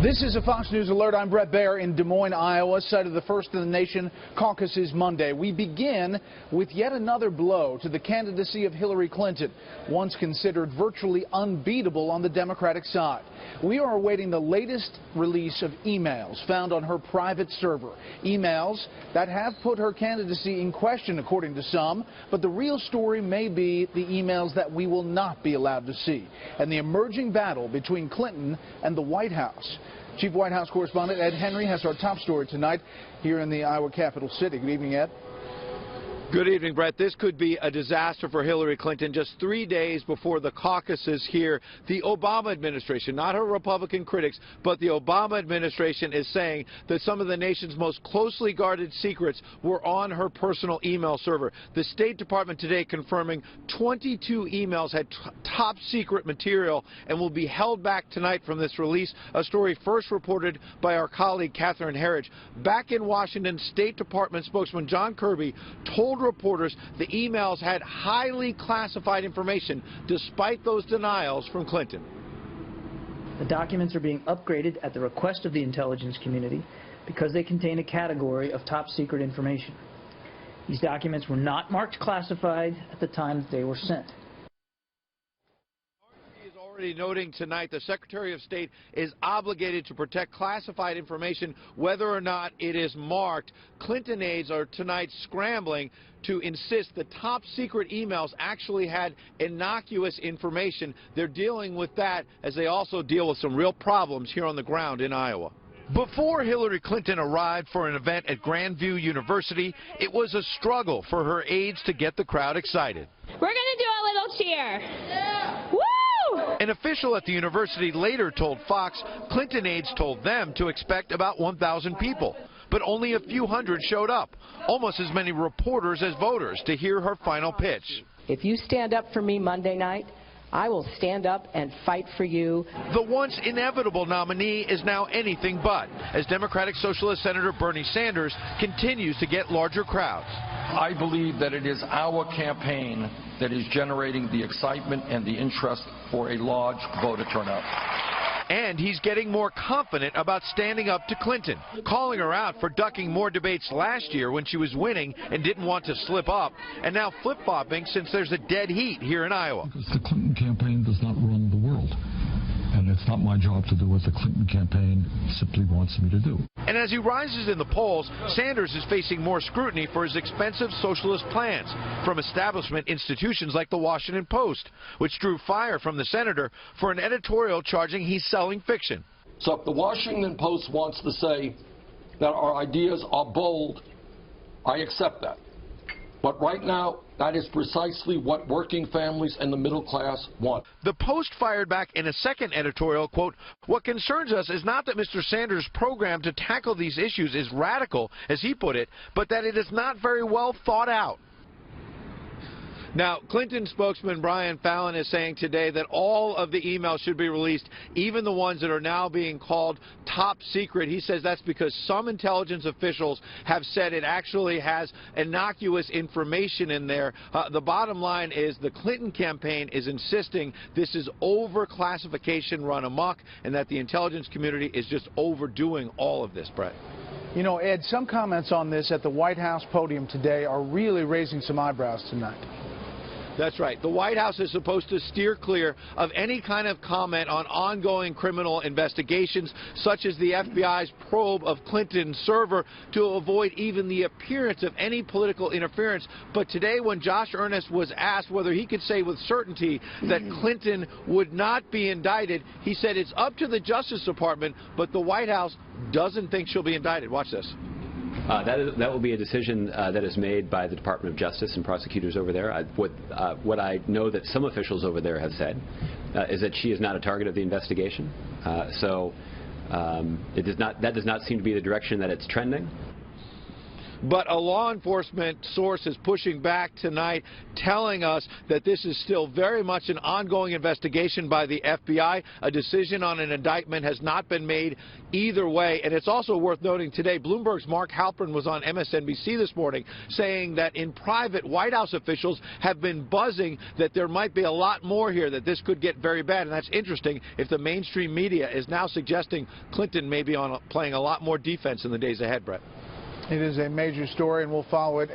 This is a Fox News Alert. I'm Brett Baer in Des Moines, Iowa, site of the First in the Nation caucuses Monday. We begin with yet another blow to the candidacy of Hillary Clinton, once considered virtually unbeatable on the Democratic side. We are awaiting the latest release of emails found on her private server. Emails that have put her candidacy in question, according to some, but the real story may be the emails that we will not be allowed to see, and the emerging battle between Clinton and the White House. Chief White House correspondent Ed Henry has our top story tonight here in the Iowa capital city. Good evening, Ed. Good evening, Brett. This could be a disaster for Hillary Clinton. Just 3 days before the caucuses here, the Obama administration, not her Republican critics, but the Obama administration is saying that some of the nation's most closely guarded secrets were on her personal email server. The State Department today confirming 22 emails had top secret material and will be held back tonight from this release, a story first reported by our colleague Catherine Herridge. Back in Washington, State Department spokesman John Kirby told reporters the emails had highly classified information despite those denials from Clinton. The documents are being upgraded at the request of the intelligence community because they contain a category of top secret information. These documents were not marked classified at the time they were sent. Already noting tonight the Secretary of State is obligated to protect classified information whether or not it is marked. Clinton aides are tonight scrambling to insist the top secret emails actually had innocuous information. They're dealing with that as they also deal with some real problems here on the ground in Iowa. Before Hillary Clinton arrived for an event at Grandview University, it was a struggle for her aides to get the crowd excited. We're going to do a little cheer. Yeah. Woo! An official at the university later told Fox Clinton aides told them to expect about 1,000 people, but only a few hundred showed up, almost as many reporters as voters, to hear her final pitch. If you stand up for me Monday night, I will stand up and fight for you. The once inevitable nominee is now anything but, as Democratic Socialist Senator Bernie Sanders continues to get larger crowds. I believe that it is our campaign that is generating the excitement and the interest for a large voter turnout. And he's getting more confident about standing up to Clinton, calling her out for ducking more debates last year when she was winning and didn't want to slip up, and now flip-flopping since there's a dead heat here in Iowa. Because the Clinton campaign does not run the world, and it's not my job to do what the Clinton campaign simply wants me to do. And as he rises in the polls, Sanders is facing more scrutiny for his expensive socialist plans from establishment institutions like the Washington Post, which drew fire from the senator for an editorial charging he's selling fiction. So if the Washington Post wants to say that our ideas are bold, I accept that. But right now, that is precisely what working families and the middle class want. The Post fired back in a second editorial, quote, "What concerns us is not that Mr. Sanders' program to tackle these issues is radical, as he put it, but that it is not very well thought out." Now, Clinton spokesman Brian Fallon is saying today that all of the emails should be released, even the ones that are now being called top secret. He says that's because some intelligence officials have said it actually has innocuous information in there. The bottom line is the Clinton campaign is insisting this is over-classification run amok and that the intelligence community is just overdoing all of this, Brett. You know, Ed, some comments on this at the White House podium today are really raising some eyebrows tonight. That's right. The White House is supposed to steer clear of any kind of comment on ongoing criminal investigations, such as the FBI's probe of Clinton's server, to avoid even the appearance of any political interference. But today, when Josh Earnest was asked whether he could say with certainty that Clinton would not be indicted, he said it's up to the Justice Department, but the White House doesn't think she'll be indicted. Watch this. That will be a decision that is made by the Department of Justice and prosecutors over there. What I know that some officials over there have said is that she is not a target of the investigation. That does not seem to be the direction that it's trending. But a law enforcement source is pushing back tonight, telling us that this is still very much an ongoing investigation by the FBI. A decision on an indictment has not been made either way. And it's also worth noting today, Bloomberg's Mark Halperin was on MSNBC this morning saying that in private, White House officials have been buzzing that there might be a lot more here, that this could get very bad. And that's interesting if the mainstream media is now suggesting Clinton may be playing a lot more defense in the days ahead, Brett. It is a major story, and we'll follow it.